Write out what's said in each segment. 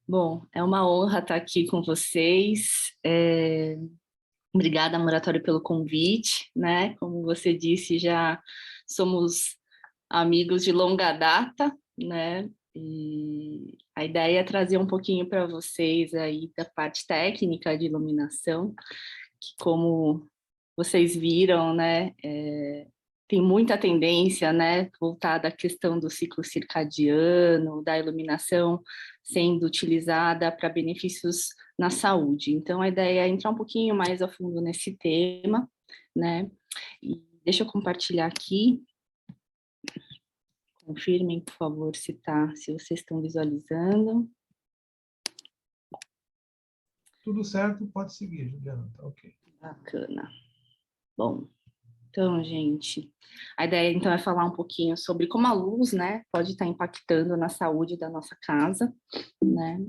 Bom, é uma honra estar aqui com vocês. Obrigada, Moratório, pelo convite, né? Como você disse, já somos amigos de longa data, né? E a ideia é trazer um pouquinho para vocês aí da parte técnica de iluminação, que como vocês viram, né? Tem muita tendência, né, voltada à questão do ciclo circadiano, da iluminação sendo utilizada para benefícios na saúde. Então, a ideia é entrar um pouquinho mais a fundo nesse tema, né? E deixa eu compartilhar aqui. Confirmem, por favor, se vocês estão visualizando. Tudo certo, pode seguir, Juliana, tá ok. Bacana. Bom, então, gente, a ideia então é falar um pouquinho sobre como a luz, né, pode estar impactando na saúde da nossa casa, né?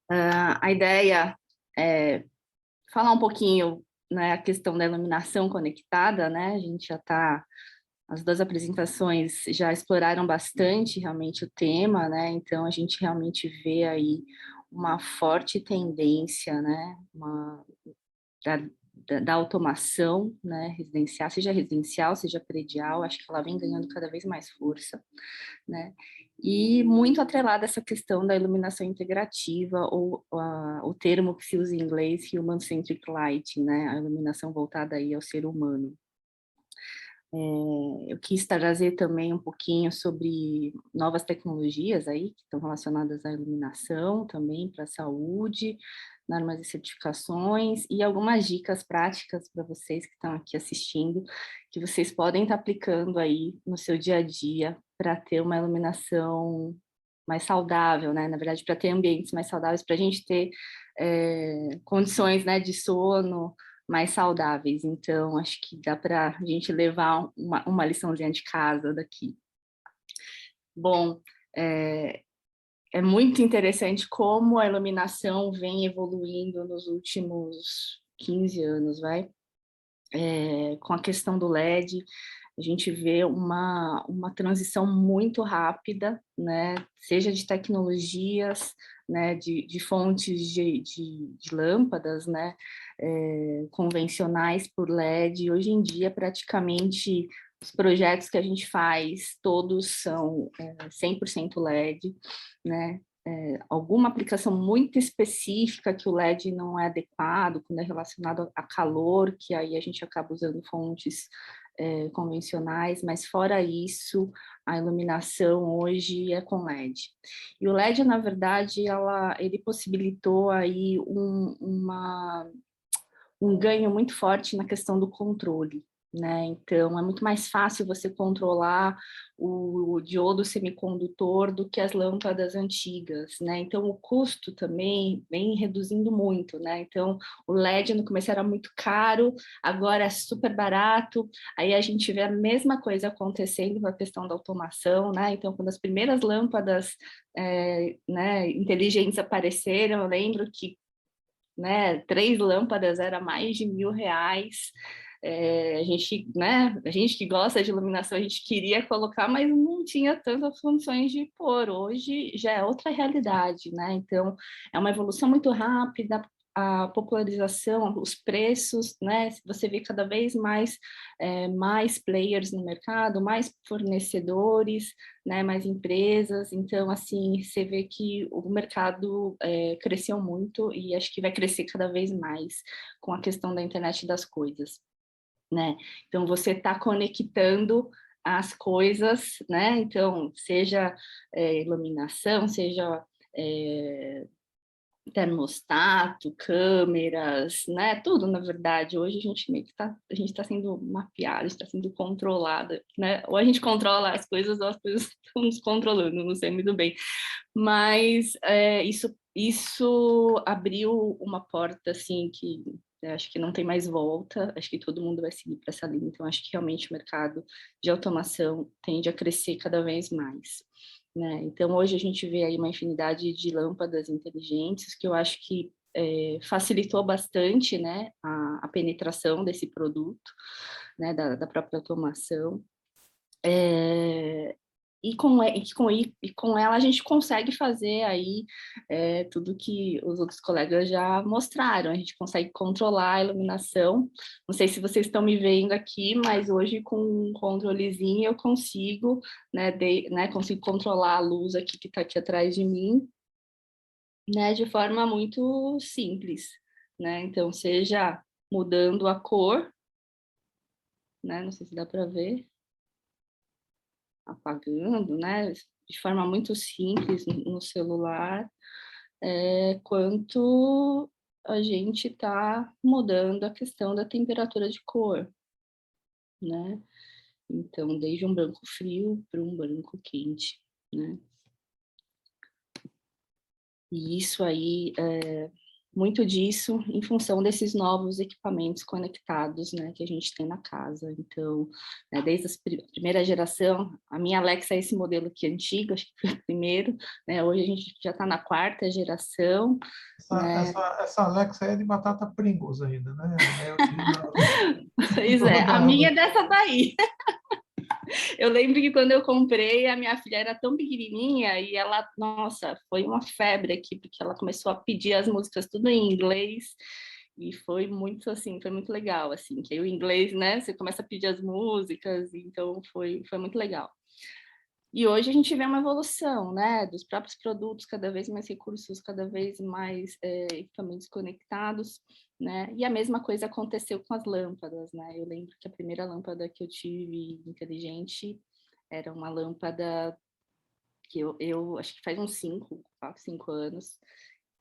A ideia é falar um pouquinho, né, a questão da iluminação conectada, né? A gente já está, as duas apresentações já exploraram bastante realmente o tema, né? Então a gente realmente vê aí uma forte tendência, né? Da automação, né, residencial, seja predial, acho que ela vem ganhando cada vez mais força, né, e muito atrelada a essa questão da iluminação integrativa, ou o termo que se usa em inglês, Human-Centric Lighting, né, a iluminação voltada aí ao ser humano. Eu quis trazer também um pouquinho sobre novas tecnologias aí que estão relacionadas à iluminação também para a saúde, normas e certificações e algumas dicas práticas para vocês que estão aqui assistindo, que vocês podem estar aplicando aí no seu dia a dia para ter uma iluminação mais saudável, né? Na verdade, para ter ambientes mais saudáveis, para a gente ter condições, né, de sono mais saudáveis. Então, acho que dá para a gente levar uma liçãozinha de casa daqui. Bom, é muito interessante como a iluminação vem evoluindo nos últimos 15 anos, vai? Com a questão do LED, a gente vê uma transição muito rápida, né? Seja de tecnologias, né? De fontes de lâmpadas, né? Convencionais por LED. Hoje em dia, praticamente, os projetos que a gente faz, todos são 100% LED, né? Alguma aplicação muito específica que o LED não é adequado, quando é relacionado a calor, que aí a gente acaba usando fontes convencionais, mas fora isso, a iluminação hoje é com LED. E o LED, na verdade, ele possibilitou aí um ganho muito forte na questão do controle, né? Então, é muito mais fácil você controlar o diodo semicondutor do que as lâmpadas antigas, né? Então, o custo também vem reduzindo muito, né? Então, o LED no começo era muito caro, agora é super barato. Aí a gente vê a mesma coisa acontecendo com a questão da automação, né? Então, quando as primeiras lâmpadas né, inteligentes apareceram, eu lembro que, né, 3 lâmpadas era mais de R$ 1.000. A gente que gosta de iluminação, a gente queria colocar, mas não tinha tantas condições de pôr. Hoje já é outra realidade, né? Então, é uma evolução muito rápida, a popularização, os preços, né? Você vê cada vez mais players no mercado, mais fornecedores, né? Mais empresas. Então, assim, você vê que o mercado cresceu muito e acho que vai crescer cada vez mais com a questão da internet das coisas, né? Então, você está conectando as coisas, né? Então, seja iluminação, seja termostato, câmeras, né? Tudo, na verdade. Hoje a gente meio que a gente está sendo mapeado, está sendo controlada, né? Ou a gente controla as coisas ou as coisas estão nos controlando, não sei muito bem. Mas isso abriu uma porta, assim, que acho que não tem mais volta, acho que todo mundo vai seguir para essa linha, então acho que realmente o mercado de automação tende a crescer cada vez mais, né? Então hoje a gente vê aí uma infinidade de lâmpadas inteligentes que eu acho que facilitou bastante, né, a penetração desse produto, né, da própria automação. E com ela a gente consegue fazer aí tudo que os outros colegas já mostraram. A gente consegue controlar a iluminação. Não sei se vocês estão me vendo aqui, mas hoje com um controlezinho eu consigo, consigo controlar a luz aqui que está aqui atrás de mim, né, de forma muito simples, né? Então, seja mudando a cor, né? Não sei se dá para ver, apagando, né? De forma muito simples no celular, quanto a gente está mudando a questão da temperatura de cor, né? Então, desde um branco frio para um branco quente, né? E isso aí, muito disso em função desses novos equipamentos conectados, né, que a gente tem na casa. Então, desde a primeira geração, a minha Alexa é esse modelo aqui antigo, acho que foi o primeiro, né? Hoje a gente já está na quarta geração. Essa Alexa é de batata Pringles ainda, né? É original. Pois é, a minha é dessa daí. Eu lembro que quando eu comprei, a minha filha era tão pequenininha e ela, nossa, foi uma febre aqui, porque ela começou a pedir as músicas tudo em inglês e foi muito, assim, foi muito legal, assim, que aí o inglês, né, você começa a pedir as músicas, então foi muito legal. E hoje a gente vê uma evolução, né, dos próprios produtos, cada vez mais recursos, cada vez mais equipamentos conectados, né, e a mesma coisa aconteceu com as lâmpadas, né, eu lembro que a primeira lâmpada que eu tive inteligente era uma lâmpada que eu acho que faz uns 4, 5 anos,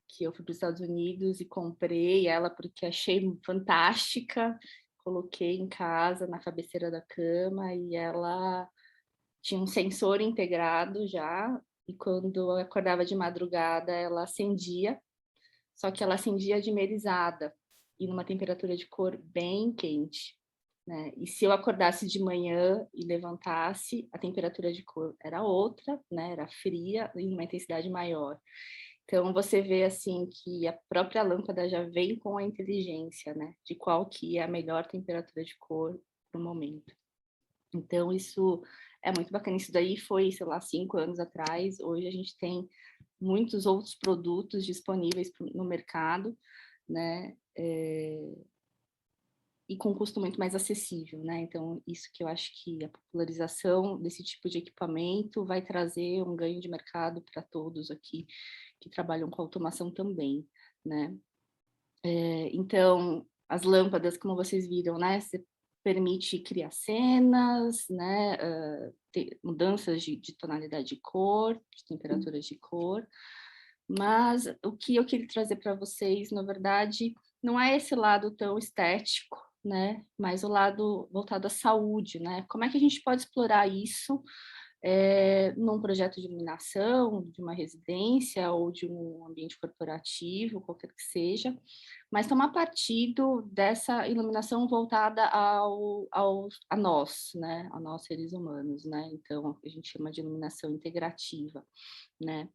que eu fui para os Estados Unidos e comprei ela porque achei fantástica, coloquei em casa, na cabeceira da cama, e ela tinha um sensor integrado já, e quando eu acordava de madrugada, ela acendia, só que ela acendia dimerizada e numa temperatura de cor bem quente, né? E se eu acordasse de manhã e levantasse, a temperatura de cor era outra, né? Era fria e numa intensidade maior. Então você vê assim que a própria lâmpada já vem com a inteligência, né? De qual que é a melhor temperatura de cor no momento. Então, isso é muito bacana. Isso daí foi, sei lá, 5 anos atrás. Hoje a gente tem muitos outros produtos disponíveis no mercado, né? E com custo muito mais acessível, né? Então, isso que eu acho que a popularização desse tipo de equipamento vai trazer um ganho de mercado para todos aqui que trabalham com automação também, né? Então, as lâmpadas, como vocês viram, né? Você permite criar cenas, né? Mudanças de tonalidade de cor, de temperaturas de cor. Mas o que eu queria trazer para vocês, na verdade, não é esse lado tão estético, né? Mas o lado voltado à saúde, né? Como é que a gente pode explorar isso num projeto de iluminação, de uma residência ou de um ambiente corporativo, qualquer que seja, mas tomar partido dessa iluminação voltada a nós, né? A nós seres humanos, né? Então, a gente chama de iluminação integrativa, né?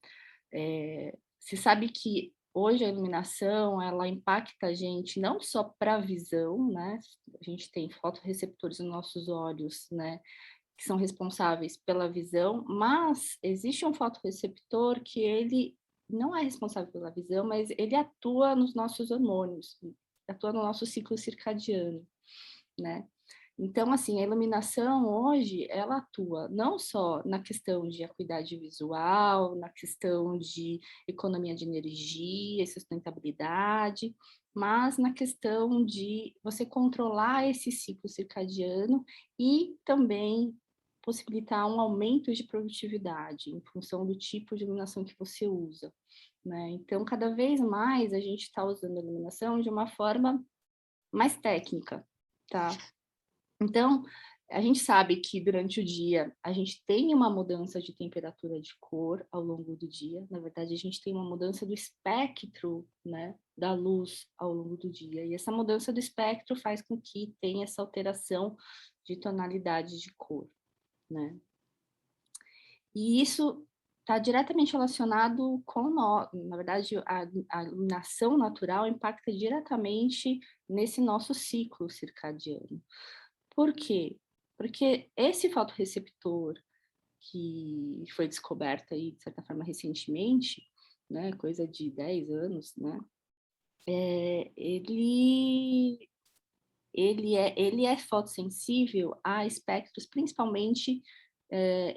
Se sabe que hoje a iluminação, ela impacta a gente não só para a visão, né? A gente tem fotorreceptores nos nossos olhos, né? Que são responsáveis pela visão, mas existe um fotorreceptor que ele não é responsável pela visão, mas ele atua nos nossos hormônios, atua no nosso ciclo circadiano, né? Então, assim, a iluminação hoje, ela atua não só na questão de acuidade visual, na questão de economia de energia e sustentabilidade, mas na questão de você controlar esse ciclo circadiano e também possibilitar um aumento de produtividade em função do tipo de iluminação que você usa, né? Então, cada vez mais a gente está usando a iluminação de uma forma mais técnica, tá? Então, a gente sabe que durante o dia a gente tem uma mudança de temperatura de cor ao longo do dia. Na verdade, a gente tem uma mudança do espectro, né, da luz ao longo do dia. E essa mudança do espectro faz com que tenha essa alteração de tonalidade de cor, né? E isso está diretamente relacionado com na verdade, a iluminação natural impacta diretamente nesse nosso ciclo circadiano. Por quê? Porque esse fotorreceptor que foi descoberto aí, de certa forma, recentemente, né, coisa de 10 anos, né, ele, ele é fotossensível a espectros, principalmente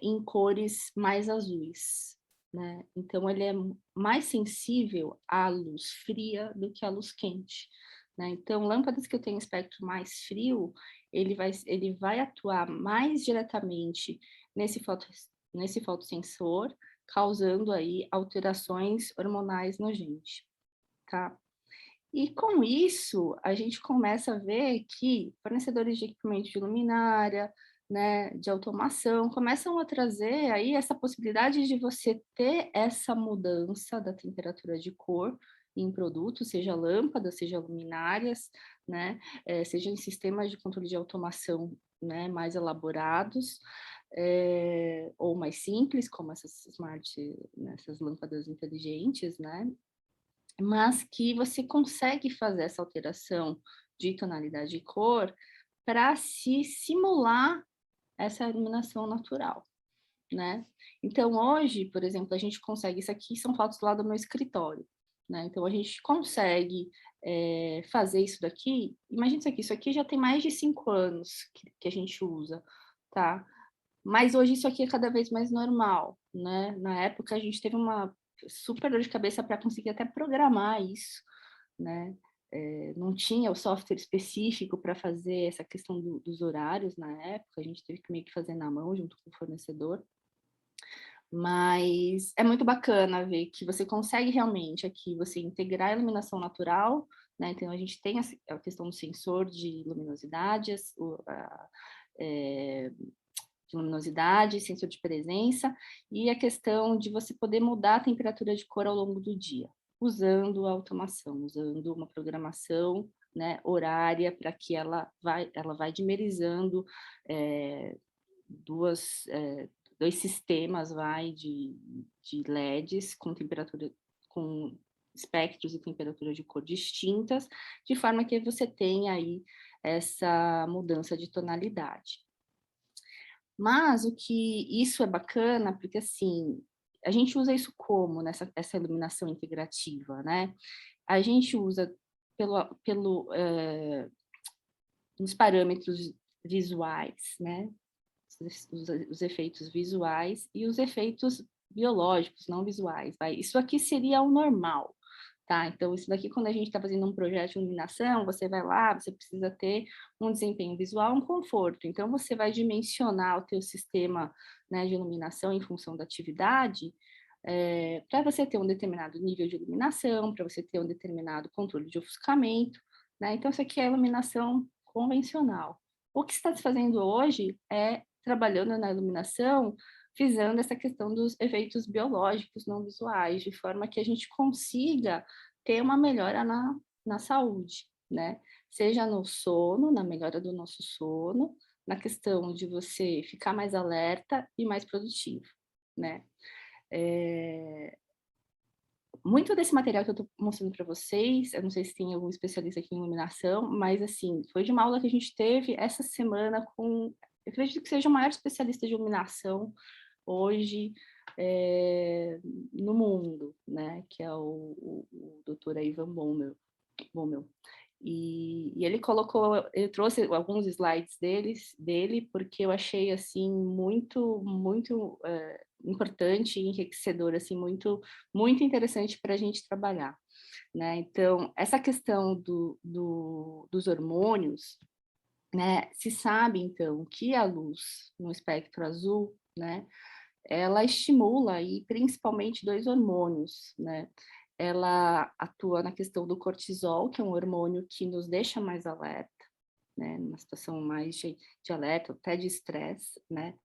em cores mais azuis, né? Então, ele é mais sensível à luz fria do que à luz quente, né? Então, lâmpadas que eu tenho espectro mais frio, ele vai atuar mais diretamente nesse, nesse fotossensor, causando aí alterações hormonais no gente, tá? E com isso, a gente começa a ver que fornecedores de equipamento de luminária, né, de automação, começam a trazer aí essa possibilidade de você ter essa mudança da temperatura de cor em produtos, seja lâmpadas, seja luminárias, né, seja em sistemas de controle de automação, né, mais elaborados, ou mais simples, como essas né, essas lâmpadas inteligentes, né, mas que você consegue fazer essa alteração de tonalidade de cor para se simular essa iluminação natural, né? Então, hoje, por exemplo, a gente consegue, isso aqui são fotos lá do meu escritório, né? Então, a gente consegue fazer isso daqui, imagina isso aqui já tem mais de 5 anos que a gente usa, tá? Mas hoje isso aqui é cada vez mais normal, né? Na época a gente teve uma super dor de cabeça para conseguir até programar isso, né? Não tinha o software específico para fazer essa questão dos horários na época, a gente teve que meio que fazer na mão junto com o fornecedor. Mas é muito bacana ver que você consegue realmente aqui você integrar a iluminação natural, né? Então a gente tem a questão do sensor de luminosidade, de luminosidade, sensor de presença, e a questão de você poder mudar a temperatura de cor ao longo do dia, usando a automação, usando uma programação, né, horária, para que ela vai dimerizando dois sistemas de LEDs com temperatura, com espectros e temperatura de cor distintas, de forma que você tenha aí essa mudança de tonalidade. Mas o que isso é bacana, porque assim, a gente usa isso como essa iluminação integrativa, né? A gente usa nos parâmetros visuais, né? Os efeitos visuais e os efeitos biológicos, não visuais. Vai? Isso aqui seria o normal, tá? Então, isso daqui, quando a gente está fazendo um projeto de iluminação, você vai lá, você precisa ter um desempenho visual, um conforto. Então, você vai dimensionar o teu sistema, né, de iluminação em função da atividade, para você ter um determinado nível de iluminação, para você ter um determinado controle de ofuscamento, né? Então, isso aqui é a iluminação convencional. O que está se fazendo hoje é trabalhando na iluminação, visando essa questão dos efeitos biológicos não visuais, de forma que a gente consiga ter uma melhora na saúde, né? Seja no sono, na melhora do nosso sono, na questão de você ficar mais alerta e mais produtivo, né? Muito desse material que eu estou mostrando para vocês, eu não sei se tem algum especialista aqui em iluminação, mas assim, foi de uma aula que a gente teve essa semana com, eu acredito que seja o maior especialista de iluminação hoje no mundo, né, que é o Dr. Ivan Bommel. E ele trouxe alguns slides dele, porque eu achei, assim, muito importante e enriquecedor, assim, muito interessante para a gente trabalhar, né? Então, essa questão dos hormônios, né? Se sabe, então, que a luz no espectro azul, né? Ela estimula aí principalmente dois hormônios, né? Ela atua na questão do cortisol, que é um hormônio que nos deixa mais alerta, né? Numa situação mais de alerta, até de estresse, né?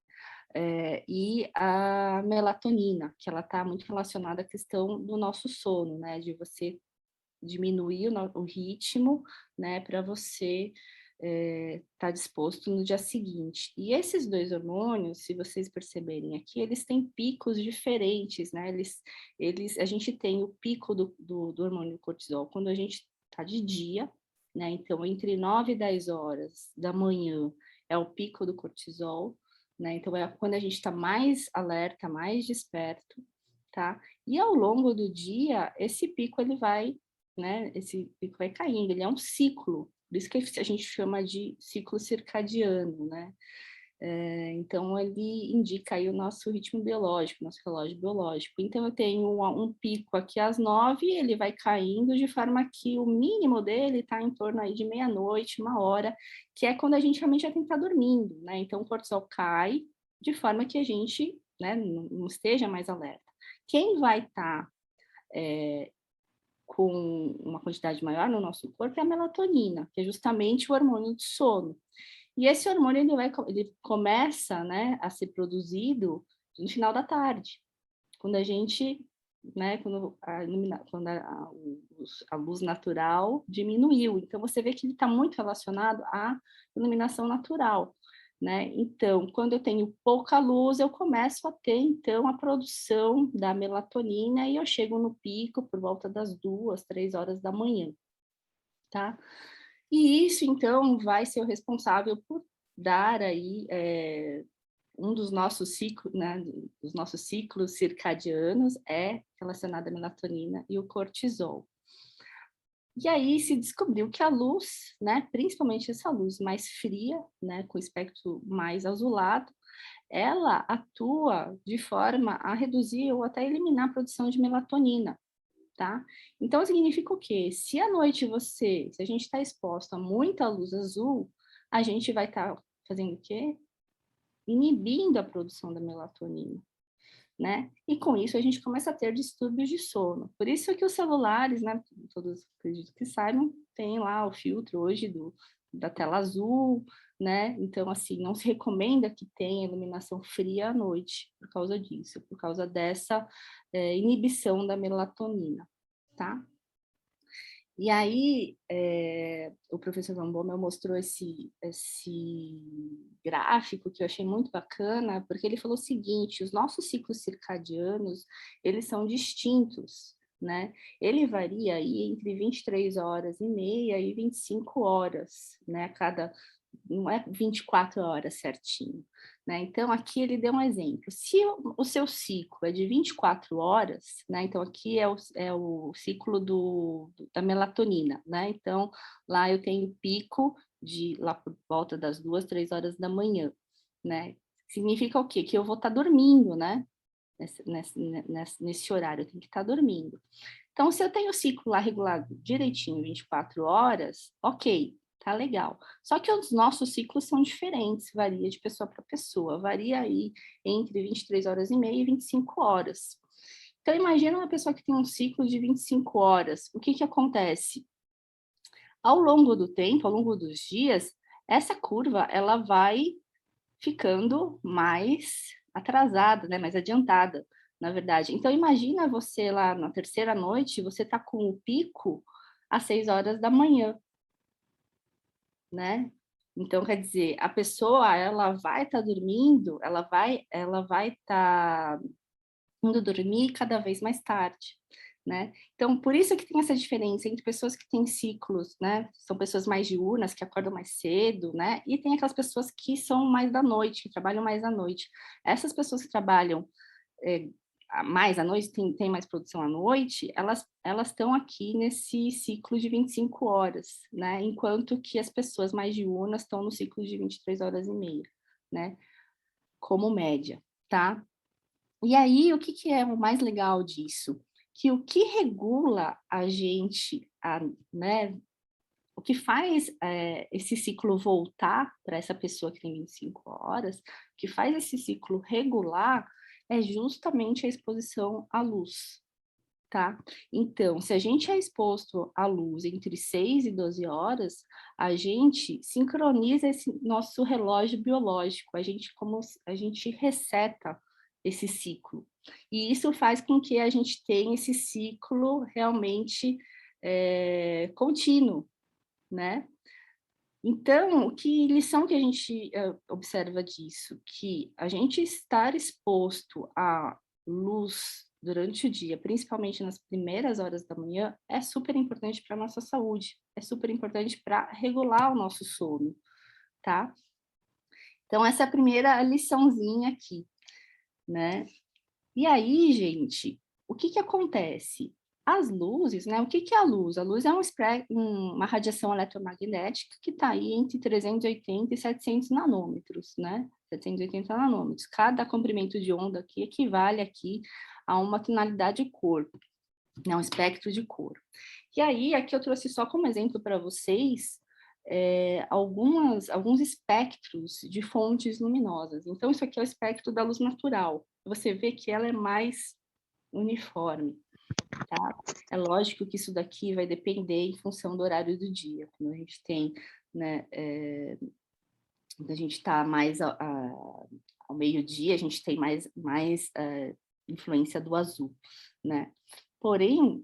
E a melatonina, que ela está muito relacionada à questão do nosso sono, né? De você diminuir o ritmo, né? Para você estar disposto no dia seguinte. E esses dois hormônios, se vocês perceberem aqui, eles têm picos diferentes, né? A gente tem o pico do hormônio cortisol quando a gente está de dia, né? Então, entre 9 e 10 horas da manhã, é o pico do cortisol, né? Então, é quando a gente está mais alerta, mais desperto, tá? E ao longo do dia, esse pico, ele vai, né? Esse pico vai caindo, ele é um ciclo, por isso que a gente chama de ciclo circadiano, né? Então, ele indica aí o nosso ritmo biológico, nosso relógio biológico. Então, eu tenho um pico aqui às 9, ele vai caindo de forma que o mínimo dele está em torno aí de meia-noite, 1 hora, que é quando a gente realmente já tem que estar dormindo, né? Então, o cortisol cai de forma que a gente, né, não esteja mais alerta. Quem vai estar com uma quantidade maior no nosso corpo é a melatonina, que é justamente o hormônio do sono. E esse hormônio ele começa, né, a ser produzido no final da tarde, quando a gente, né, a luz natural diminuiu. Então, você vê que ele está muito relacionado à iluminação natural, né? Então, quando eu tenho pouca luz, eu começo a ter, então, a produção da melatonina e eu chego no pico por volta das 2, 3 horas da manhã, tá? E isso, então, vai ser o responsável por dar aí um dos nossos ciclos, né, dos nossos ciclos circadianos é relacionado à melatonina e o cortisol. E aí se descobriu que a luz, né, principalmente essa luz mais fria, né, com espectro mais azulado, ela atua de forma a reduzir ou até eliminar a produção de melatonina, tá? Então, significa o quê? Se à noite se a gente está exposto a muita luz azul, a gente vai estar fazendo o quê? Inibindo a produção da melatonina, né? E com isso a gente começa a ter distúrbios de sono. Por isso é que os celulares, né, todos acredito que saibam, tem lá o filtro hoje da tela azul, né? Então, assim, não se recomenda que tenha iluminação fria à noite por causa disso, por causa dessa inibição da melatonina, tá? E aí, o professor Van Bommel mostrou esse gráfico que eu achei muito bacana, porque ele falou o seguinte, os nossos ciclos circadianos, eles são distintos, né? Ele varia aí entre 23 horas e meia e 25 horas, né? Não é 24 horas certinho, né? Então, aqui ele deu um exemplo. Se o seu ciclo é de 24 horas, né? Então, aqui é o ciclo da melatonina, né? Então, lá eu tenho pico lá por volta das 2, 3 horas da manhã, né? Significa o quê? Que eu vou estar dormindo, né? Nesse horário, eu tenho que estar dormindo. Então, se eu tenho o ciclo lá regulado direitinho, 24 horas, ok, tá legal. Só que os nossos ciclos são diferentes, varia de pessoa para pessoa, varia aí entre 23 horas e meia e 25 horas. Então, imagina uma pessoa que tem um ciclo de 25 horas, o que que acontece? Ao longo do tempo, ao longo dos dias, essa curva, ela vai ficando mais atrasada, né, mais adiantada, na verdade. Então, imagina você lá na terceira noite, você está com o pico às 6 horas da manhã, né? Então, quer dizer, a pessoa, ela vai estar dormindo, ela vai estar indo dormir cada vez mais tarde, né? Então, por isso que tem essa diferença entre pessoas que têm ciclos, né? São pessoas mais diurnas, que acordam mais cedo, né? E tem aquelas pessoas que são mais da noite, que trabalham mais à noite. Essas pessoas que trabalham mais à noite, tem mais produção à noite, elas estão aqui nesse ciclo de 25 horas, né? Enquanto que as pessoas mais diurnas estão no ciclo de 23 horas e meia, né? Como média, tá? E aí, o que é o mais legal disso? Que o que regula a gente, né? O que faz esse ciclo voltar para essa pessoa que tem 25 horas, o que faz esse ciclo regular é justamente a exposição à luz, tá? Então, se a gente é exposto à luz entre 6 e 12 horas, a gente sincroniza esse nosso relógio biológico, a gente reseta esse ciclo. E isso faz com que a gente tenha esse ciclo realmente contínuo, né? Então, que lição que a gente observa disso? Que a gente estar exposto à luz durante o dia, principalmente nas primeiras horas da manhã, é super importante para a nossa saúde, é super importante para regular o nosso sono, tá? Então, essa é a primeira liçãozinha aqui, né? E aí, gente, o que acontece? As luzes, né? O que é a luz? A luz é uma radiação eletromagnética que está aí entre 380 e 700 nanômetros, né? 780 nanômetros. Cada comprimento de onda aqui equivale aqui a uma tonalidade de cor, né? Um espectro de cor. E aí, aqui eu trouxe só como exemplo para vocês alguns espectros de fontes luminosas. Então, isso aqui é o espectro da luz natural. Você vê que ela é mais uniforme, tá? É lógico que isso daqui vai depender em função do horário do dia. Quando a gente tem, né, quando a gente está mais ao meio-dia, a gente tem mais influência do azul, né? Porém,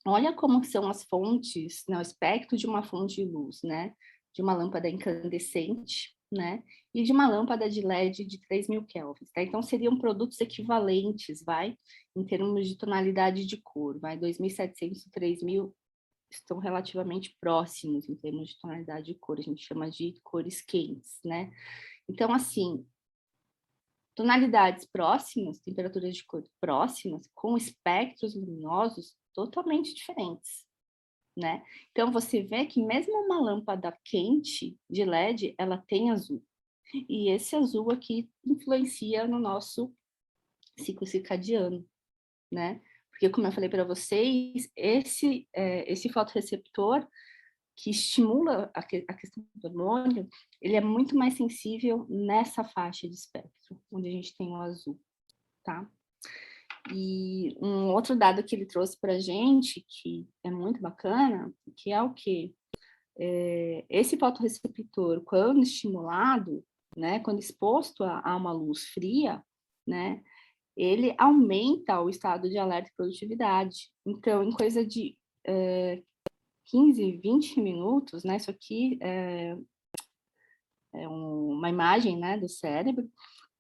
olha como são as fontes, né, o espectro de uma fonte de luz, né? De uma lâmpada incandescente, né? E de uma lâmpada de LED de 3.000 kelvins, tá? Então, seriam produtos equivalentes, em termos de tonalidade de cor, 2.700 e 3.000 estão relativamente próximos em termos de tonalidade de cor, a gente chama de cores quentes, né? Então, assim, tonalidades próximas, temperaturas de cor próximas, com espectros luminosos totalmente diferentes, né? Então, você vê que mesmo uma lâmpada quente de LED, ela tem azul. E esse azul aqui influencia no nosso ciclo circadiano, né? Porque, como eu falei para vocês, esse fotorreceptor que estimula a questão do hormônio, ele é muito mais sensível nessa faixa de espectro, onde a gente tem o azul, tá? E um outro dado que ele trouxe para a gente, que é muito bacana, que é o quê? Esse fotorreceptor, quando estimulado, né, quando exposto a uma luz fria, né, ele aumenta o estado de alerta e produtividade. Então, em coisa de 15, 20 minutos, né, isso aqui é uma imagem, né, do cérebro,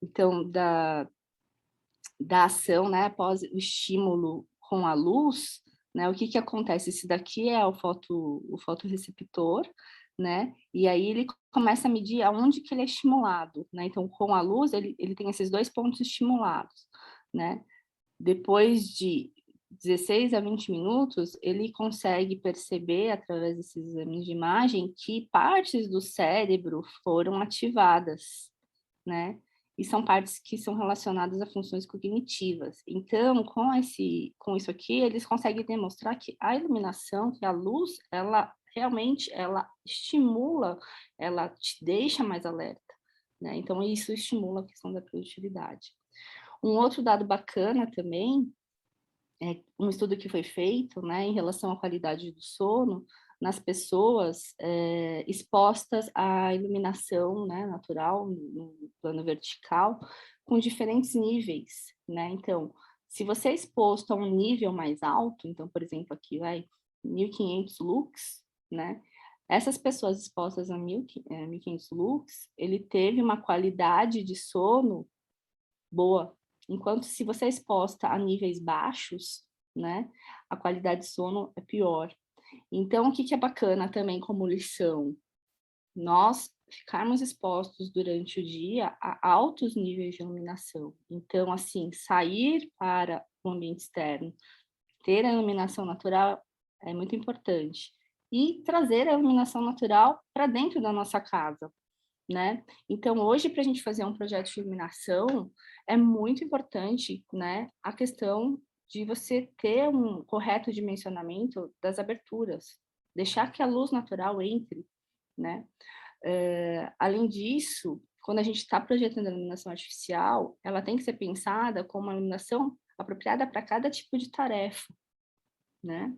então, da ação, né, após o estímulo com a luz, né, o que acontece? Esse daqui é o fotorreceptor, né, e aí ele começa a medir aonde que ele é estimulado, né, então com a luz ele tem esses dois pontos estimulados, né, depois de 16 a 20 minutos, ele consegue perceber, através desses exames de imagem, que partes do cérebro foram ativadas, né? E são partes que são relacionadas a funções cognitivas. Então, com isso aqui, eles conseguem demonstrar que a iluminação, que a luz, ela realmente, ela estimula, ela te deixa mais alerta, né? Então, isso estimula a questão da produtividade. Um outro dado bacana também é um estudo que foi feito, né, em relação à qualidade do sono nas pessoas expostas à iluminação, né, natural, no plano vertical, com diferentes níveis, né? Então, se você é exposto a um nível mais alto, então, por exemplo, aqui vai 1.500 lux, né? Essas pessoas expostas a 1.500 lux, ele teve uma qualidade de sono boa, enquanto se você é exposta a níveis baixos, né, a qualidade de sono é pior. Então, o que é bacana também como lição? Nós ficarmos expostos durante o dia a altos níveis de iluminação. Então, assim, sair para o ambiente externo, ter a iluminação natural é muito importante. E trazer a iluminação natural para dentro da nossa casa, né? Então, hoje, para a gente fazer um projeto de iluminação, é muito importante, né, a questão de você ter um correto dimensionamento das aberturas, deixar que a luz natural entre, né? Além disso, quando a gente está projetando a iluminação artificial, ela tem que ser pensada como uma iluminação apropriada para cada tipo de tarefa, né?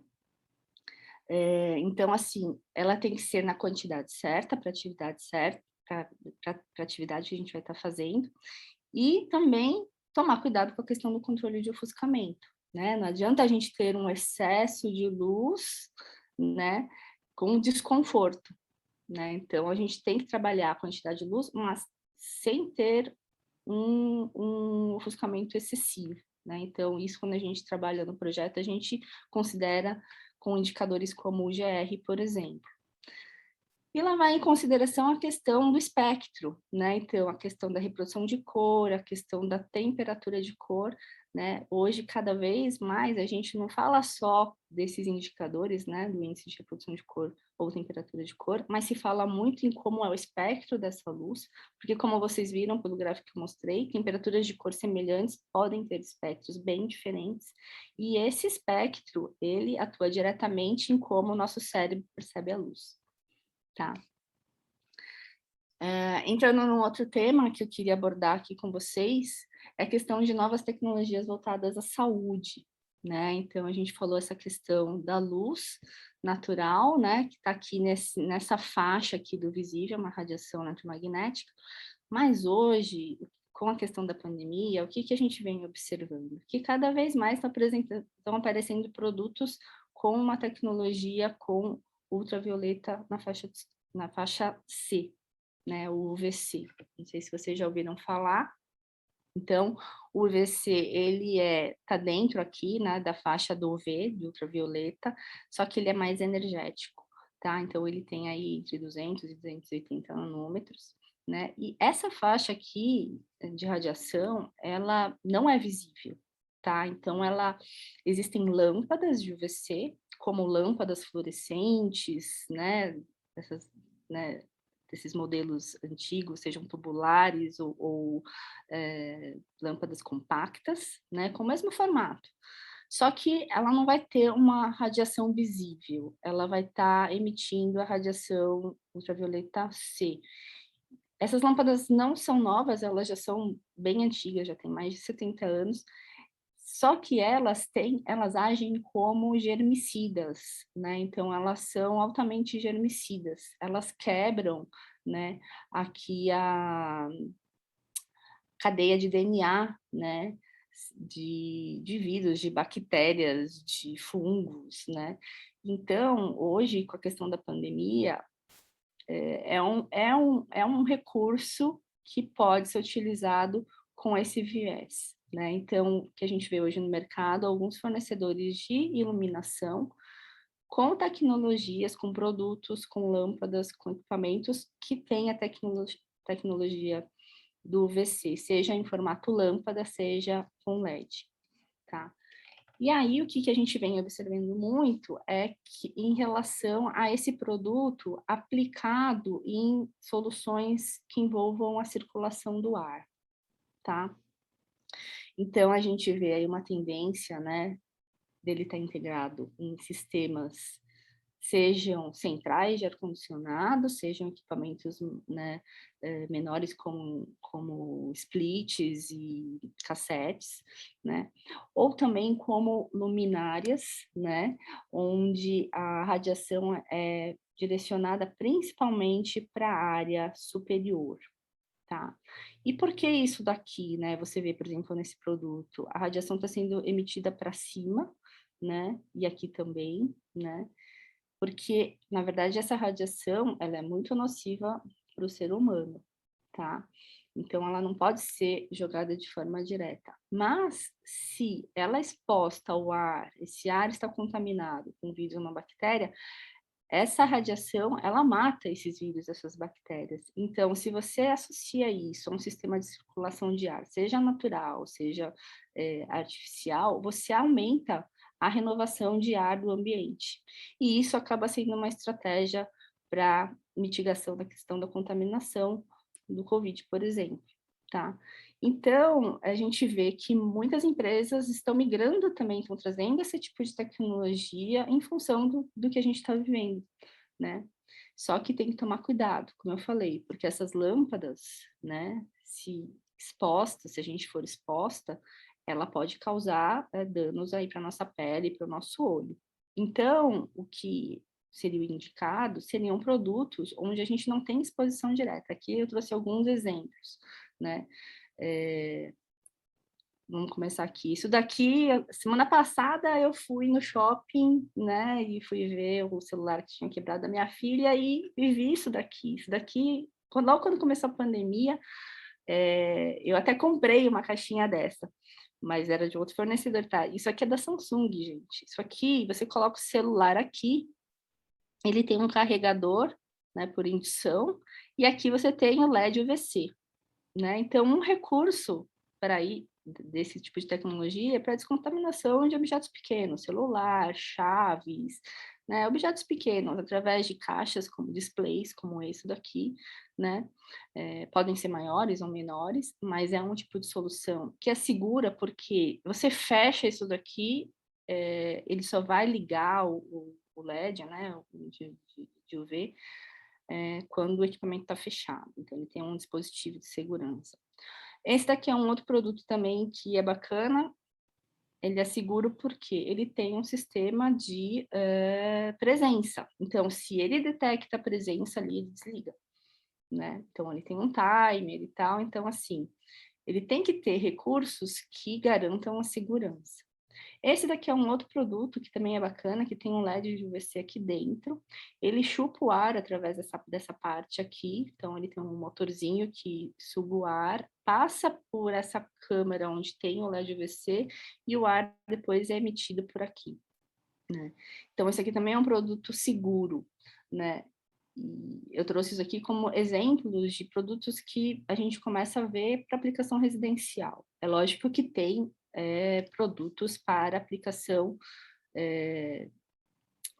Então, assim, ela tem que ser na quantidade certa, para a atividade certa, para a atividade que a gente vai estar fazendo, e também tomar cuidado com a questão do controle de ofuscamento, né? Não adianta a gente ter um excesso de luz, né, com desconforto, né? Então, a gente tem que trabalhar a quantidade de luz, mas sem ter um ofuscamento excessivo, né? Então, isso quando a gente trabalha no projeto, a gente considera com indicadores como o GR, por exemplo. E levar em consideração a questão do espectro, né? Então, a questão da reprodução de cor, a questão da temperatura de cor, né? Hoje, cada vez mais, a gente não fala só desses indicadores, né? Do índice de reprodução de cor ou temperatura de cor, mas se fala muito em como é o espectro dessa luz, porque como vocês viram pelo gráfico que eu mostrei, temperaturas de cor semelhantes podem ter espectros bem diferentes, e esse espectro, ele atua diretamente em como o nosso cérebro percebe a luz. Tá. Entrando num outro tema que eu queria abordar aqui com vocês, é a questão de novas tecnologias voltadas à saúde, né? Então, a gente falou essa questão da luz natural, né? Que está aqui nessa faixa aqui do visível, uma radiação eletromagnética, mas hoje, com a questão da pandemia, o que a gente vem observando? Que cada vez mais estão aparecendo produtos com uma tecnologia com ultravioleta na faixa C, né, o UVC. Não sei se vocês já ouviram falar. Então, o UVC, ele tá dentro aqui, né, da faixa do UV, de ultravioleta, só que ele é mais energético, tá? Então, ele tem aí entre 200 e 280 nanômetros, né? E essa faixa aqui de radiação, ela não é visível, tá? Então, existem lâmpadas de UVC, como lâmpadas fluorescentes, né? Essas, né? Desses modelos antigos, sejam tubulares ou lâmpadas compactas, né, com o mesmo formato. Só que ela não vai ter uma radiação visível, ela vai estar emitindo a radiação ultravioleta C. Essas lâmpadas não são novas, elas já são bem antigas, já têm mais de 70 anos, só que elas agem como germicidas, né? Então, elas são altamente germicidas. Elas quebram, né, aqui a cadeia de DNA, né, de vírus, de bactérias, de fungos, né? Então, hoje, com a questão da pandemia, é um recurso que pode ser utilizado com esse viés, né? Então, o que a gente vê hoje no mercado, alguns fornecedores de iluminação com tecnologias, com produtos, com lâmpadas, com equipamentos que têm a tecnologia do UVC, seja em formato lâmpada, seja com LED, tá? E aí, o que a gente vem observando muito é que, em relação a esse produto aplicado em soluções que envolvam a circulação do ar, tá? Então, a gente vê aí uma tendência, né, dele estar integrado em sistemas, sejam centrais de ar-condicionado, sejam equipamentos, né, menores como splits e cassetes, né, ou também como luminárias, né, onde a radiação é direcionada principalmente para a área superior. Tá. E por que isso daqui, né? Você vê, por exemplo, nesse produto, a radiação está sendo emitida para cima, né? E aqui também, né? Porque, na verdade, essa radiação, ela é muito nociva para o ser humano, tá? Então, ela não pode ser jogada de forma direta. Mas, se ela é exposta ao ar, esse ar está contaminado com vírus ou uma bactéria, essa radiação, ela mata esses vírus, essas bactérias. Então, se você associa isso a um sistema de circulação de ar, seja natural, seja artificial, você aumenta a renovação de ar do ambiente. E isso acaba sendo uma estratégia para mitigação da questão da contaminação do Covid, por exemplo, tá? Então, a gente vê que muitas empresas estão migrando também, estão trazendo esse tipo de tecnologia em função do que a gente está vivendo, né? Só que tem que tomar cuidado, como eu falei, porque essas lâmpadas, né, se a gente for exposta, ela pode causar danos aí para nossa pele, para o nosso olho. Então, o que seria indicado seriam produtos onde a gente não tem exposição direta. Aqui eu trouxe alguns exemplos, né? Vamos começar aqui. Isso daqui, semana passada eu fui no shopping, né, e fui ver o celular que tinha quebrado da minha filha e vi isso daqui. Isso daqui, logo quando começou a pandemia, eu até comprei uma caixinha dessa, mas era de outro fornecedor, tá? Isso aqui é da Samsung, gente. Isso aqui, você coloca o celular aqui, ele tem um carregador, né, por indução, e aqui você tem o LED UVC, né? Então, um recurso para aí desse tipo de tecnologia é para descontaminação de objetos pequenos, celular, chaves, né? Objetos pequenos, através de caixas como displays, como esse daqui, né? Podem ser maiores ou menores, mas é um tipo de solução que é segura porque você fecha isso daqui, ele só vai ligar o LED, né? De UV, quando o equipamento está fechado. Então, ele tem um dispositivo de segurança. Esse daqui é um outro produto também que é bacana, ele é seguro porque ele tem um sistema de presença. Então, se ele detecta a presença ali, ele desliga, né? Então, ele tem um timer e tal. Então, assim, ele tem que ter recursos que garantam a segurança. Esse daqui é um outro produto que também é bacana, que tem um LED de UVC aqui dentro. Ele chupa o ar através dessa parte aqui. Então, ele tem um motorzinho que suga o ar, passa por essa câmera onde tem o LED UVC e o ar depois é emitido por aqui, né? Então, esse aqui também é um produto seguro, né? E eu trouxe isso aqui como exemplos de produtos que a gente começa a ver para aplicação residencial. É lógico que tem produtos para aplicação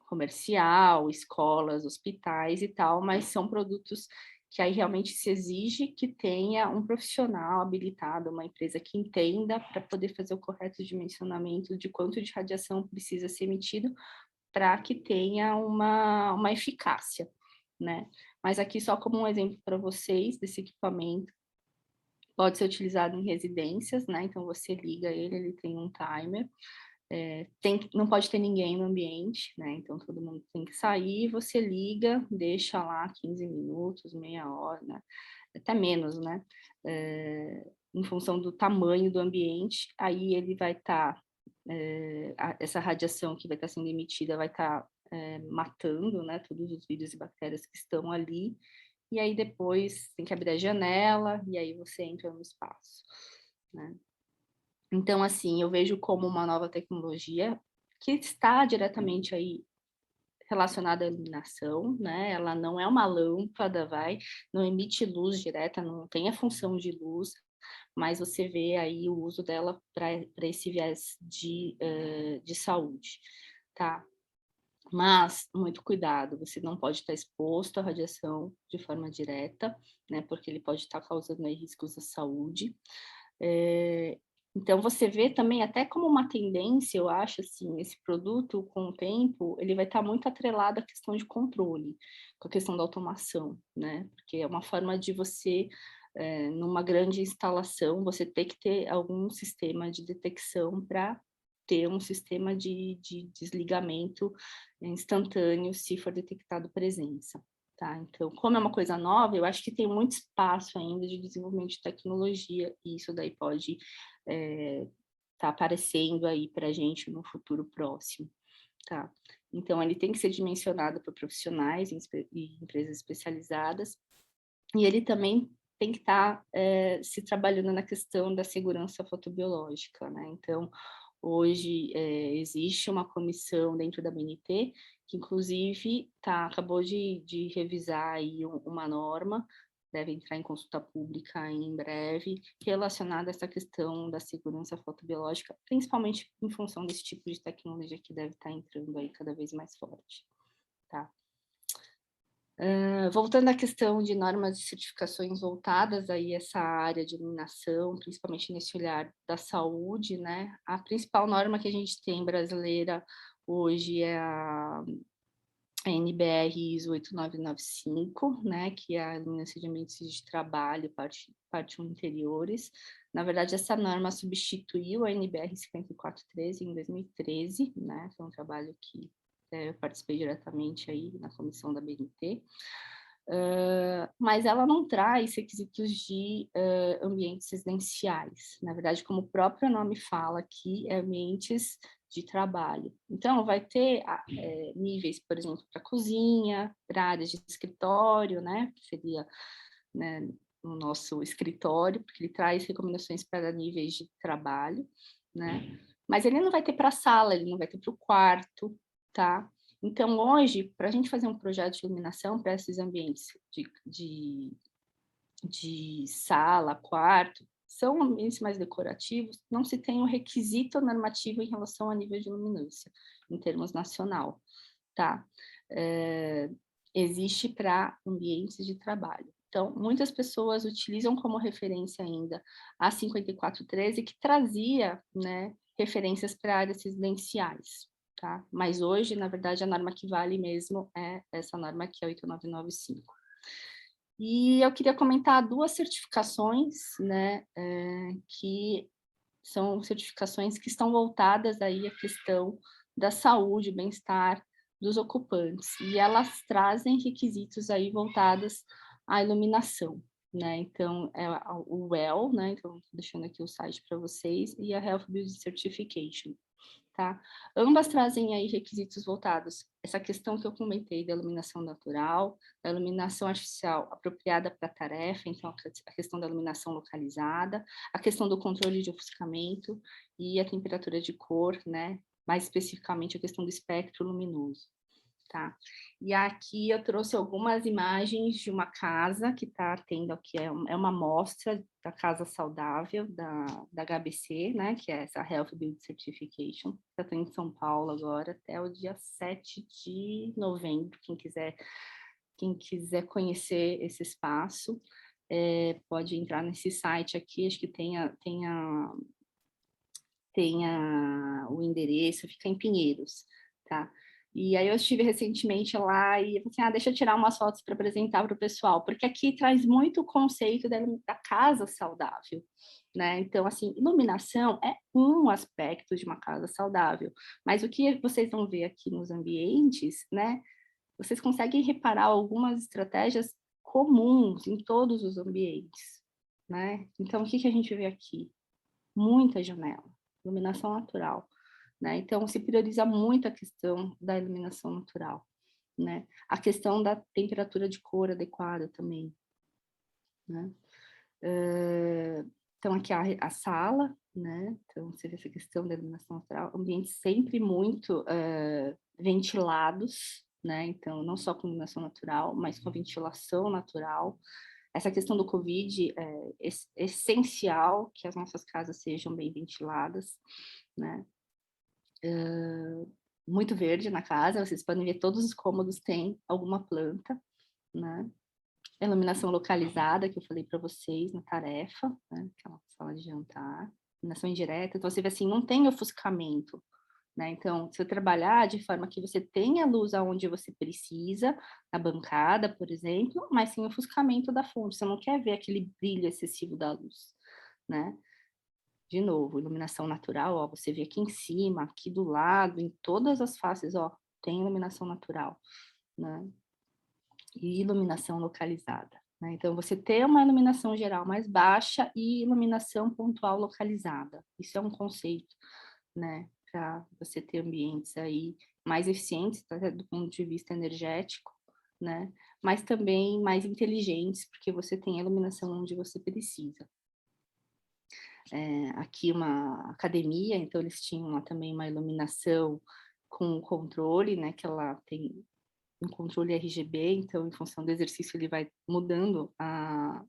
comercial, escolas, hospitais e tal, mas são produtos que aí realmente se exige que tenha um profissional habilitado, uma empresa que entenda para poder fazer o correto dimensionamento de quanto de radiação precisa ser emitido para que tenha uma eficácia, né? Mas aqui só como um exemplo para vocês desse equipamento, pode ser utilizado em residências, né? Então você liga ele, ele tem um timer, não pode ter ninguém no ambiente, né? Então todo mundo tem que sair, você liga, deixa lá 15 minutos, meia hora, né? Até menos, né? Em função do tamanho do ambiente, aí ele vai estar, essa radiação que vai estar sendo emitida vai estar matando, né? Todos os vírus e bactérias que estão ali, e aí depois tem que abrir a janela, e aí você entra no espaço, né? Então, assim, eu vejo como uma nova tecnologia que está diretamente aí relacionada à iluminação, né? Ela não é uma lâmpada, não emite luz direta, não tem a função de luz, mas você vê aí o uso dela para esse viés de saúde, tá? Mas, muito cuidado, você não pode estar exposto à radiação de forma direta, né? Porque ele pode estar causando aí riscos à saúde. Então, você vê também até como uma tendência, eu acho, assim, esse produto, com o tempo, ele vai estar muito atrelado à questão de controle, com a questão da automação, né? Porque é uma forma de você, numa grande instalação, você ter que ter algum sistema de detecção para ter um sistema de desligamento instantâneo se for detectado presença. Tá? Então, como é uma coisa nova, eu acho que tem muito espaço ainda de desenvolvimento de tecnologia, e isso daí pode tá aparecendo aí para a gente no futuro próximo. Tá? Então, ele tem que ser dimensionado por profissionais e empresas especializadas, e ele também tem que estar se trabalhando na questão da segurança fotobiológica, né? Então, hoje existe uma comissão dentro da BNT que, inclusive, acabou de revisar aí uma norma, deve entrar em consulta pública em breve, relacionada a essa questão da segurança fotobiológica, principalmente em função desse tipo de tecnologia que deve estar entrando aí cada vez mais forte, tá? Voltando à questão de normas e certificações voltadas aí a essa área de iluminação, principalmente nesse olhar da saúde, né? A principal norma que a gente tem brasileira hoje é a NBR ISO 8995, né? Que é a iluminação de ambientes de trabalho, parte 1 interiores. Na verdade, essa norma substituiu a NBR 5413 em 2013, né? Foi um trabalho que eu participei diretamente aí na comissão da BNT, mas ela não traz requisitos de ambientes residenciais. Na verdade, como o próprio nome fala aqui, é ambientes de trabalho. Então, vai ter níveis, por exemplo, para cozinha, para áreas de escritório, né, que seria, né, o nosso escritório, porque ele traz recomendações para níveis de trabalho, né, mas ele não vai ter para a sala, ele não vai ter para o quarto, tá? Então, hoje, para a gente fazer um projeto de iluminação para esses ambientes de sala, quarto, são ambientes mais decorativos, não se tem um requisito normativo em relação a nível de luminância, em termos nacional, tá? Existe para ambientes de trabalho. Então, muitas pessoas utilizam como referência ainda a 5413, que trazia, né, referências para áreas residenciais, tá? Mas hoje, na verdade, a norma que vale mesmo é essa norma aqui, a 8995. E eu queria comentar duas certificações, né, que são certificações que estão voltadas aí à questão da saúde, bem-estar dos ocupantes, e elas trazem requisitos aí voltados à iluminação, né? Então, é o WELL, né? Então, deixando aqui o site para vocês, e a Health Building Certification. Tá? Ambas trazem aí requisitos voltados, essa questão que eu comentei da iluminação natural, da iluminação artificial apropriada para a tarefa, então a questão da iluminação localizada, a questão do controle de ofuscamento e a temperatura de cor, né? Mais especificamente a questão do espectro luminoso. Tá? E aqui eu trouxe algumas imagens de uma casa que está tendo aqui, é uma amostra da Casa Saudável, da HBC, né, que é essa Health Building Certification, que está em São Paulo agora, até o dia 7 de novembro, quem quiser conhecer esse espaço, pode entrar nesse site aqui, acho que tem o endereço, fica em Pinheiros, tá? E aí eu estive recentemente lá e eu falei assim, deixa eu tirar umas fotos para apresentar para o pessoal, porque aqui traz muito o conceito da casa saudável, né? Então, assim, iluminação é um aspecto de uma casa saudável, mas o que vocês vão ver aqui nos ambientes, né? Vocês conseguem reparar algumas estratégias comuns em todos os ambientes, né? Então, o que a gente vê aqui? Muita janela, iluminação natural, né? Então, se prioriza muito a questão da iluminação natural, né? A questão da temperatura de cor adequada também, né? Então, aqui a sala, né? Então, você vê essa questão da iluminação natural, ambientes sempre muito ventilados, né? Então, não só com iluminação natural, mas com a ventilação natural. Essa questão do Covid é essencial que as nossas casas sejam bem ventiladas, né? Muito verde na casa, vocês podem ver todos os cômodos têm alguma planta, né? A iluminação localizada, que eu falei para vocês na tarefa, né? Aquela sala de jantar. Iluminação indireta, então você vê assim, não tem ofuscamento, né? Então, se eu trabalhar de forma que você tenha luz aonde você precisa, na bancada, por exemplo, mas sem ofuscamento da fonte, você não quer ver aquele brilho excessivo da luz, né? De novo, iluminação natural, ó, você vê aqui em cima, aqui do lado, em todas as faces, ó, tem iluminação natural, né? E iluminação localizada, né? Então, você tem uma iluminação geral mais baixa e iluminação pontual localizada. Isso é um conceito, né? Para você ter ambientes aí mais eficientes, até do ponto de vista energético, né? Mas também mais inteligentes, porque você tem a iluminação onde você precisa. Aqui uma academia, então eles tinham lá também uma iluminação com controle, né, que ela tem um controle RGB, então em função do exercício ele vai mudando a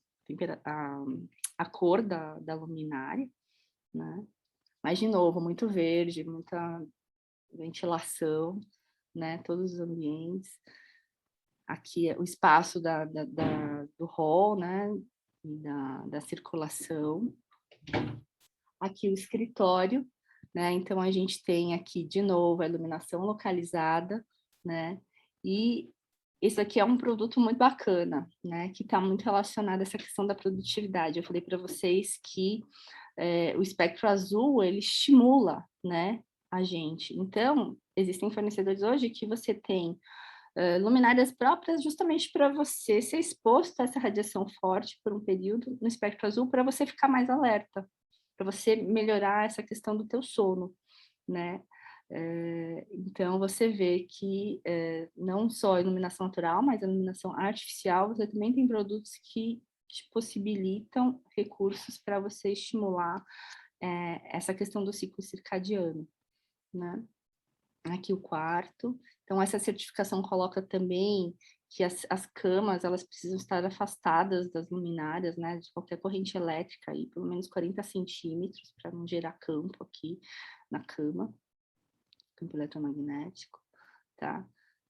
cor da luminária, né, mas de novo, muito verde, muita ventilação, né, todos os ambientes, aqui é o espaço do hall, né, e da circulação, aqui o escritório, né? Então a gente tem aqui de novo a iluminação localizada, né? E isso aqui é um produto muito bacana, né? Que está muito relacionado a essa questão da produtividade. Eu falei para vocês que o espectro azul ele estimula, né? A gente. Então existem fornecedores hoje que você tem luminárias próprias justamente para você ser exposto a essa radiação forte por um período no espectro azul para você ficar mais alerta, para você melhorar essa questão do teu sono, né? Então, você vê que não só a iluminação natural, mas a iluminação artificial, você também tem produtos que te possibilitam recursos para você estimular essa questão do ciclo circadiano, né? Aqui o quarto. Então, essa certificação coloca também que as camas, elas precisam estar afastadas das luminárias, né, de qualquer corrente elétrica, aí, pelo menos 40 centímetros, para não gerar campo aqui na cama, campo eletromagnético, tá?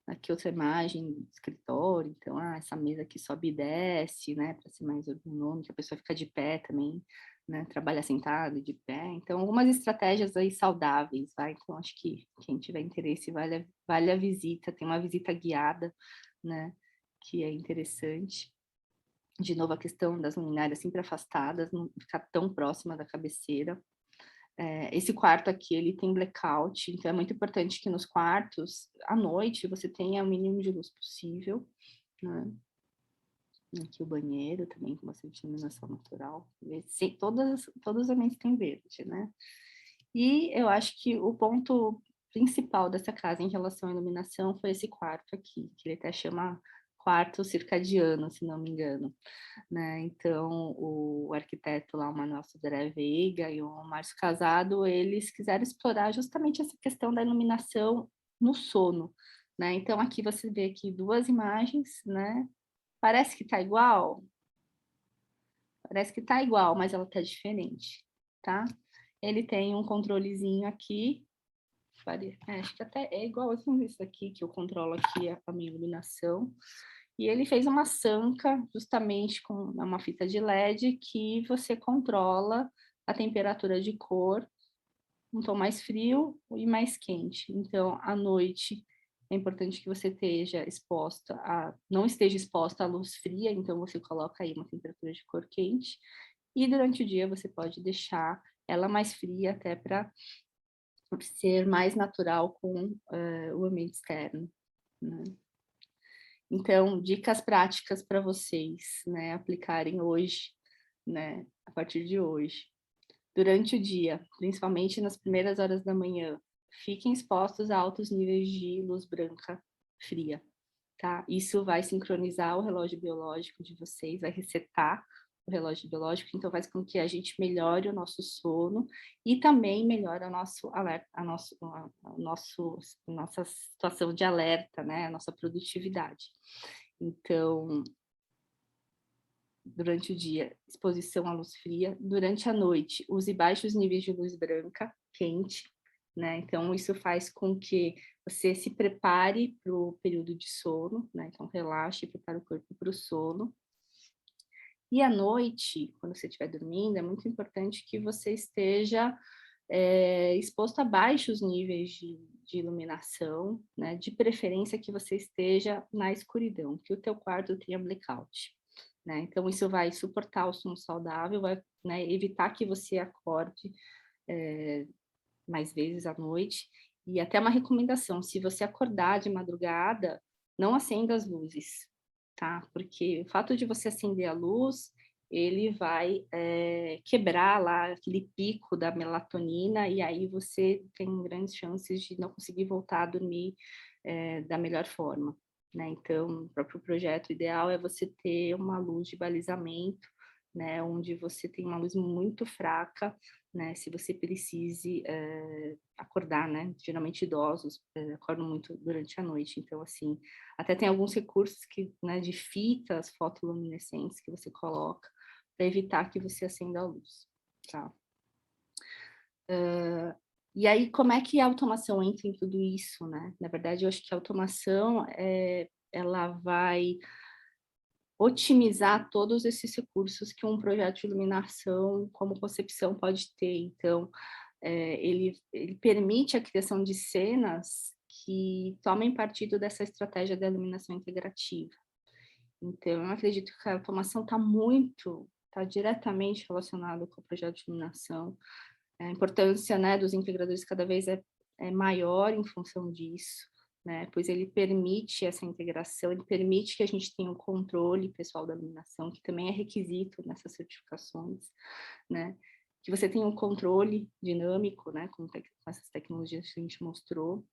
Aqui outra imagem do escritório, então, essa mesa aqui sobe e desce, né, para ser mais ergonômica, a pessoa fica de pé também, né, trabalha sentado, de pé. Então, algumas estratégias aí saudáveis, vai? Então, acho que quem tiver interesse vale a visita, tem uma visita guiada, né, que é interessante. De novo, a questão das luminárias sempre afastadas, não ficar tão próxima da cabeceira. Esse quarto aqui, ele tem blackout, então é muito importante que nos quartos, à noite, você tenha o mínimo de luz possível, né? Aqui o banheiro também, com bastante iluminação natural. Todos os ambientes têm verde, né? E eu acho que o ponto principal dessa casa em relação à iluminação foi esse quarto aqui, que ele até chama quarto circadiano, se não me engano, né? Então, o arquiteto lá, o Manuel Sodré Veiga e o Márcio Casado, eles quiseram explorar justamente essa questão da iluminação no sono, né? Então, aqui você vê aqui duas imagens, né? Parece que tá igual? Parece que tá igual, mas ela tá diferente, tá? Ele tem um controlezinho aqui, acho que até é igualzinho isso aqui, que eu controlo aqui a minha iluminação. E ele fez uma sanca, justamente com uma fita de LED, que você controla a temperatura de cor, um tom mais frio e mais quente. Então, à noite, é importante que você não esteja exposta à luz fria, então você coloca aí uma temperatura de cor quente, e durante o dia você pode deixar ela mais fria, até para ser mais natural com o ambiente externo, né? Então, dicas práticas para vocês, né, aplicarem hoje, né, a partir de hoje. Durante o dia, principalmente nas primeiras horas da manhã, fiquem expostos a altos níveis de luz branca fria, tá? Isso vai sincronizar o relógio biológico de vocês, vai resetar o relógio biológico, então faz com que a gente melhore o nosso sono e também melhore a nosso alerta, nossa situação de alerta, né? A nossa produtividade. Então, durante o dia, exposição à luz fria. Durante a noite, use baixos níveis de luz branca, quente, né? Então, isso faz com que você se prepare para o período de sono, né? Então, relaxe, prepare o corpo para o sono. E à noite, quando você estiver dormindo, é muito importante que você esteja exposto a baixos níveis de iluminação, né? De preferência que você esteja na escuridão, que o teu quarto tenha blackout. Né? Então, isso vai suportar o sono saudável, vai, né, evitar que você acorde mais vezes à noite. E até uma recomendação, se você acordar de madrugada, não acenda as luzes, tá? Porque o fato de você acender a luz, ele vai quebrar lá aquele pico da melatonina, e aí você tem grandes chances de não conseguir voltar a dormir da melhor forma. Né? Então, o próprio projeto ideal é você ter uma luz de balizamento, né? Onde você tem uma luz muito fraca, né? Se você precise acordar, né? Geralmente idosos acordam muito durante a noite, então, assim, até tem alguns recursos né, de fitas fotoluminescentes que você coloca para evitar que você acenda a luz, tá? E aí, como é que a automação entra em tudo isso, né? Na verdade, eu acho que a automação, ela vai otimizar todos esses recursos que um projeto de iluminação, como concepção, pode ter. Então, ele permite a criação de cenas que tomem partido dessa estratégia da iluminação integrativa. Então, eu acredito que a automação está diretamente relacionada com o projeto de iluminação. A importância, né, dos integradores cada vez é maior em função disso, né, pois ele permite essa integração, ele permite que a gente tenha um controle pessoal da iluminação, que também é requisito nessas certificações, né, que você tenha um controle dinâmico, né, com essas tecnologias que a gente mostrou,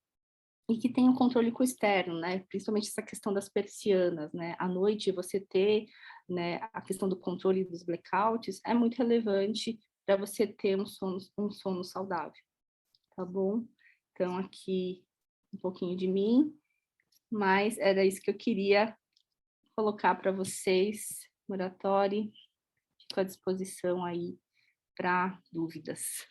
e que tenha um controle com o externo, né, principalmente essa questão das persianas, né, à noite você ter, né, a questão do controle dos blackouts é muito relevante para você ter um sono saudável, tá bom? Então, aqui um pouquinho de mim, mas era isso que eu queria colocar para vocês. Muratori, fico à disposição aí para dúvidas.